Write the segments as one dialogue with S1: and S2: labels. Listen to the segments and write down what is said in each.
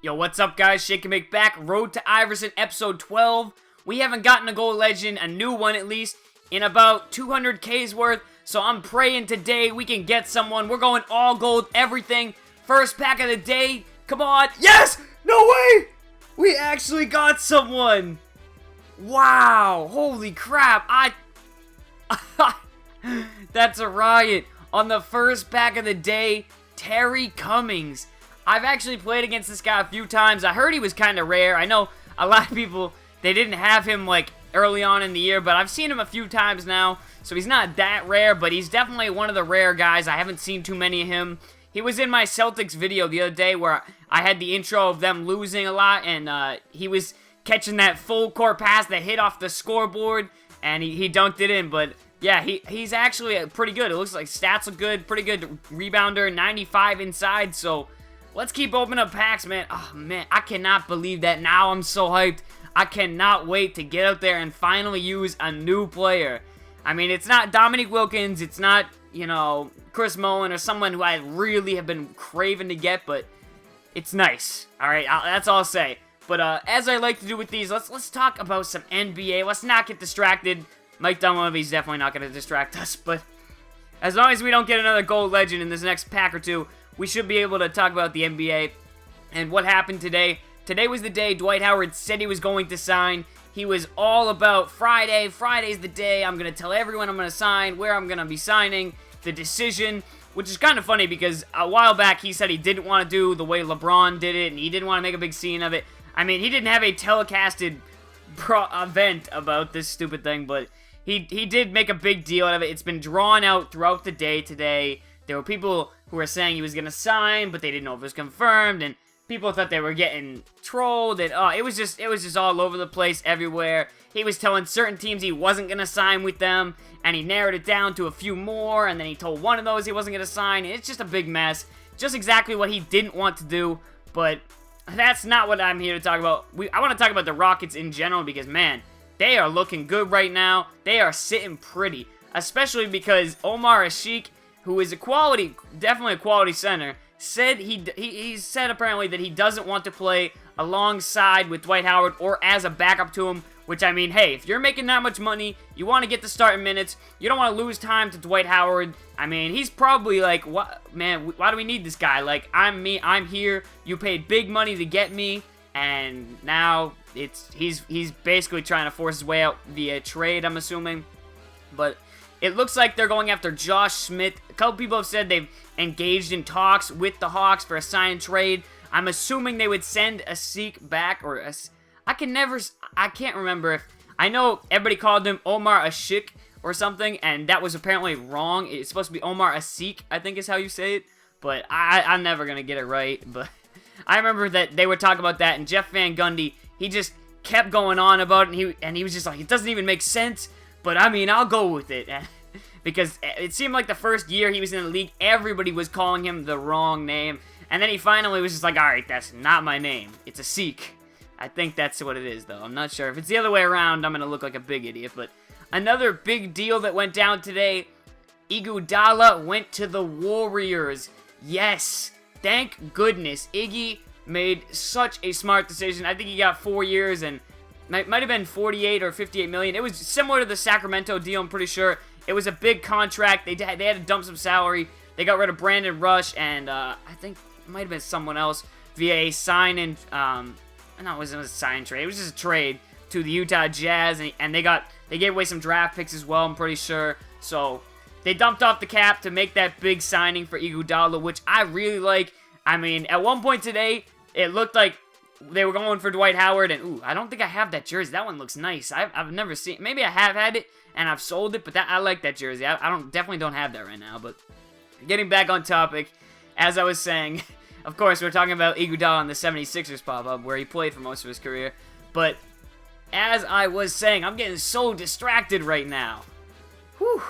S1: Yo, what's up, guys? Shake and Bake back. Road to Iverson, episode 12. We haven't gotten a gold legend, a new one at least, in about 200K's worth. So I'm praying today we can get someone. We're going all gold, everything. First pack of the day. Come on. Yes! No way! We actually got someone. Wow. Holy crap. That's a riot. On the first pack of the day, Terry Cummings. I've actually played against this guy a few times. I heard he was kind of rare. I know a lot of people, they didn't have him like early on in the year, but I've seen him a few times now, so he's not that rare, but he's definitely one of the rare guys. I haven't seen too many of him. He was in my Celtics video the other day where I had the intro of them losing a lot, and he was catching that full court pass that hit off the scoreboard, and he dunked it in, but yeah, he's actually pretty good. It looks like stats look good, pretty good rebounder, 95 inside, so let's keep opening up packs, man. Oh, man, I cannot believe that. Now I'm so hyped. I cannot wait to get out there and finally use a new player. I mean, it's not Dominique Wilkins. It's not, you know, Chris Mullin or someone who I really have been craving to get, but it's nice. All right, that's all I'll say. But as I like to do with these, let's talk about some NBA. Let's not get distracted. Mike Dunleavy's definitely not going to distract us, but as long as we don't get another gold legend in this next pack or two, we should be able to talk about the NBA and what happened today. Today was the day Dwight Howard said he was going to sign. He was all about Friday. Friday's the day. I'm going to tell everyone I'm going to sign, where I'm going to be signing, the decision, which is kind of funny because a while back he said he didn't want to do the way LeBron did it and he didn't want to make a big scene of it. I mean, he didn't have a telecasted event about this stupid thing, but he did make a big deal out of it. It's been drawn out throughout the day today. There were people who were saying he was going to sign, but they didn't know if it was confirmed, and people thought they were getting trolled, and it was just all over the place everywhere. He was telling certain teams he wasn't going to sign with them, and he narrowed it down to a few more, and then he told one of those he wasn't going to sign. It's just a big mess. Just exactly what he didn't want to do, but that's not what I'm here to talk about. I want to talk about the Rockets in general because, man, they are looking good right now. They are sitting pretty, especially because Omar Ashik, who is definitely a quality center, said he said apparently that he doesn't want to play alongside with Dwight Howard or as a backup to him, which, I mean, hey, if you're making that much money, you want to get the starting minutes, you don't want to lose time to Dwight Howard. I mean, he's probably like, what, man, why do we need this guy? Like, I'm here, you paid big money to get me, and now he's basically trying to force his way out via trade, I'm assuming, but it looks like they're going after Josh Smith. A couple people have said they've engaged in talks with the Hawks for a sign and trade. I'm assuming they would send a Seek back, or I can't remember if, I know everybody called him Omar Ashik or something, and that was apparently wrong. It's supposed to be Omar Asik, I think is how you say it, but I'm never going to get it right, but I remember that they were talking about that, and Jeff Van Gundy, he just kept going on about it, and he was just like, it doesn't even make sense. But, I mean, I'll go with it, because it seemed like the first year he was in the league, everybody was calling him the wrong name, and then he finally was just like, alright, that's not my name, it's a Seek. I think that's what it is, though. I'm not sure. If it's the other way around, I'm going to look like a big idiot, but another big deal that went down today, Iguodala went to the Warriors. Yes, thank goodness. Iggy made such a smart decision. I think he got 4 years, and might have been 48 or 58 million. It was similar to the Sacramento deal, I'm pretty sure. It was a big contract. They had to dump some salary. They got rid of Brandon Rush, and I think it might have been someone else via a sign and no, it wasn't a sign trade. It was just a trade to the Utah Jazz, and they gave away some draft picks as well, I'm pretty sure. So they dumped off the cap to make that big signing for Iguodala, which I really like. I mean, at one point today, it looked like they were going for Dwight Howard, and ooh, I don't think I have that jersey. That one looks nice. I've never seen. Maybe I have had it and I've sold it, but I like that jersey. I definitely don't have that right now. But getting back on topic, as I was saying, of course we're talking about Iguodala on the 76ers pop-up where he played for most of his career. But as I was saying, I'm getting so distracted right now. Whew.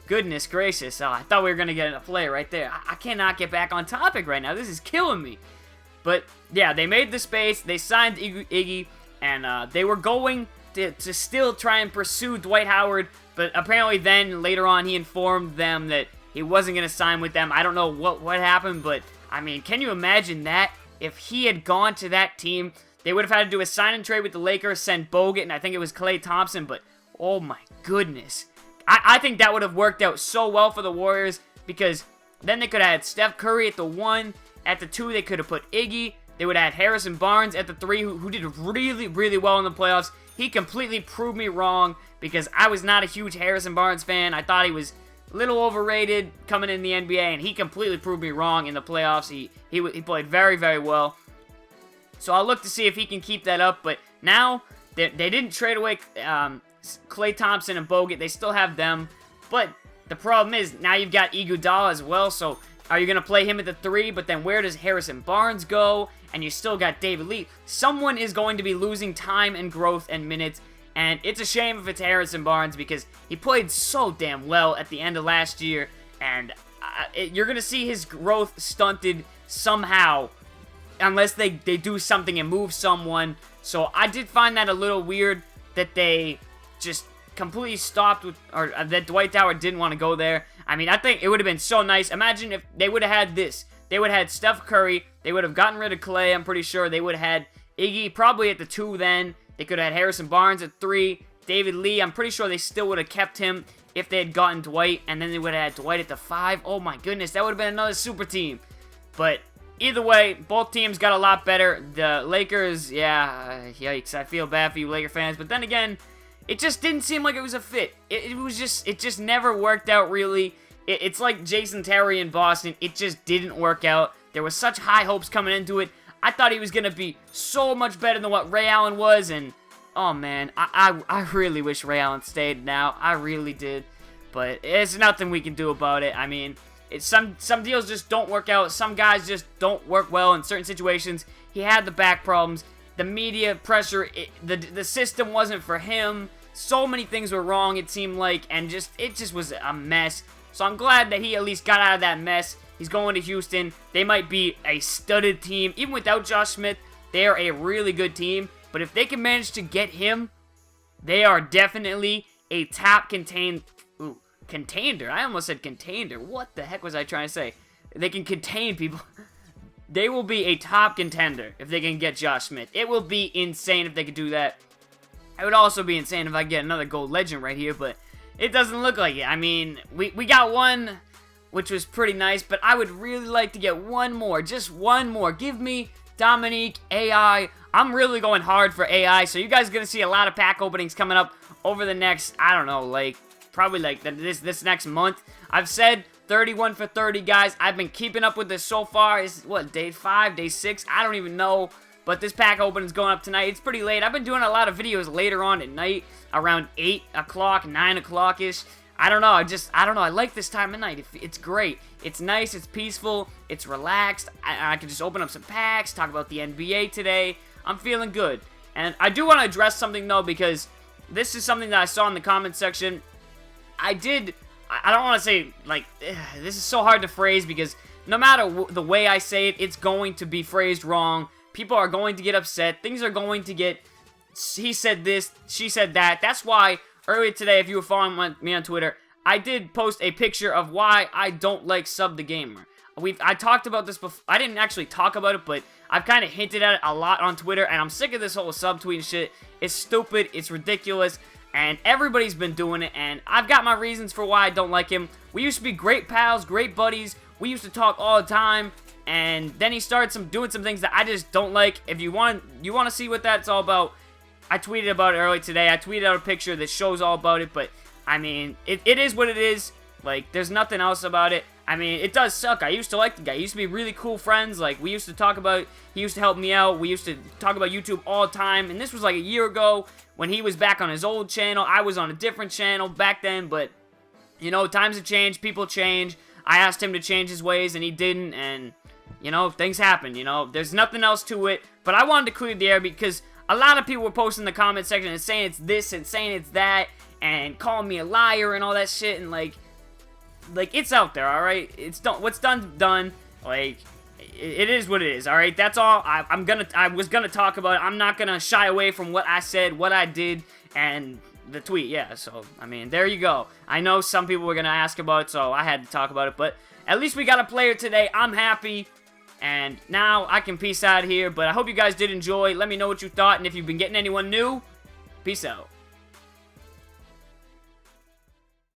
S1: Goodness gracious. Oh, I thought we were gonna get a play right there. I cannot get back on topic right now. This is killing me. But, yeah, they made the space, they signed Iggy, and they were going to still try and pursue Dwight Howard, but apparently then, later on, he informed them that he wasn't going to sign with them. I don't know what happened, but, I mean, can you imagine that? if he had gone to that team, they would have had to do a sign and trade with the Lakers, send Bogut, and I think it was Klay Thompson, but oh my goodness. I think that would have worked out so well for the Warriors, because then they could have had Steph Curry at the 1, at the 2 they could have put Iggy, they would have had Harrison Barnes at the 3, who did really, really well in the playoffs. He completely proved me wrong, because I was not a huge Harrison Barnes fan. I thought he was a little overrated coming in the NBA, and he completely proved me wrong in the playoffs. He played very, very well. So I'll look to see if he can keep that up, but now they didn't trade away Klay Thompson and Bogut. They still have them, but the problem is now you've got Iguodala as well, so are you going to play him at the 3, but then where does Harrison Barnes go? And you still got David Lee. Someone is going to be losing time and growth and minutes, and it's a shame if it's Harrison Barnes, because he played so damn well at the end of last year, and you're going to see his growth stunted somehow, unless they do something and move someone. So I did find that a little weird that they just completely stopped with, or that Dwight Howard didn't want to go there. I mean, I think it would have been so nice. Imagine if they would have had this. They would have had Steph Curry. They would have gotten rid of Klay, I'm pretty sure. They would have had Iggy probably at the 2 then. They could have had Harrison Barnes at 3. David Lee, I'm pretty sure they still would have kept him if they had gotten Dwight. And then they would have had Dwight at the 5. Oh my goodness, that would have been another super team. But either way, both teams got a lot better. The Lakers, yeah, yikes. I feel bad for you Laker fans. But then again, it just didn't seem like it was a fit. It just never worked out, really. It's like Jason Terry in Boston. It just didn't work out. There was such high hopes coming into it. I thought he was going to be so much better than what Ray Allen was, and oh man, I really wish Ray Allen stayed now. I really did. But there's nothing we can do about it. I mean, some deals just don't work out. Some guys just don't work well in certain situations. He had the back problems. The media pressure, the system wasn't for him. So many things were wrong, it seemed like, and it just was a mess. So I'm glad that he at least got out of that mess. He's going to Houston. They might be a studded team. Even without Josh Smith, they are a really good team. But if they can manage to get him, they are definitely a top contender. I almost said contender. What the heck was I trying to say? They can contain people. They will be a top contender if they can get Josh Smith. It will be insane if they could do that. It would also be insane if I get another gold legend right here, but it doesn't look like it. I mean, we got one, which was pretty nice, but I would really like to get one more. Just one more. Give me Dominique, AI. I'm really going hard for AI, so you guys are going to see a lot of pack openings coming up over the next, I don't know, probably this next month. I've said 31 for 30, guys. I've been keeping up with this so far. It's, what, day 5, day 6? I don't even know. But this pack opening is going up tonight. It's pretty late. I've been doing a lot of videos later on at night, around 8 o'clock, 9 o'clock-ish. I don't know. I don't know. I like this time of night. It's great. It's nice. It's peaceful. It's relaxed. I can just open up some packs, talk about the NBA today. I'm feeling good. And I do want to address something, though, because this is something that I saw in the comment section. I don't want to say, this is so hard to phrase, because no matter the way I say it, it's going to be phrased wrong. People are going to get upset. Things are going to get, he said this, she said that. That's why earlier today, if you were following me on Twitter, I did post a picture of why I don't like Sub the Gamer. I talked about this before. I didn't actually talk about it, but I've kind of hinted at it a lot on Twitter, and I'm sick of this whole subtweeting shit. It's stupid. It's ridiculous. And everybody's been doing it, and I've got my reasons for why I don't like him. We used to be great pals, great buddies. We used to talk all the time. And then he started doing some things that I just don't like. If you want to see what that's all about, I tweeted about it earlier today. I tweeted out a picture that shows all about it. But, I mean, it is what it is. Like, there's nothing else about it. I mean, it does suck. I used to like the guy. He used to be really cool friends. Like, we used to talk about, he used to help me out. We used to talk about YouTube all the time. And this was like a year ago when he was back on his old channel. I was on a different channel back then. But, you know, times have changed. People change. I asked him to change his ways, and he didn't. And you know, things happen, you know. There's nothing else to it. But I wanted to clear the air because a lot of people were posting in the comment section and saying it's this and saying it's that and calling me a liar and all that shit. And, like it's out there, alright? It's done. What's done. Like, it is what it is, alright? That's all I was gonna talk about it. I'm not gonna shy away from what I said, what I did, and the tweet, yeah. So, I mean, there you go. I know some people were gonna ask about it, so I had to talk about it. But at least we got a player today. I'm happy. And now I can peace out here, but I hope you guys did enjoy. Let me know what you thought, and if you've been getting anyone new, peace out.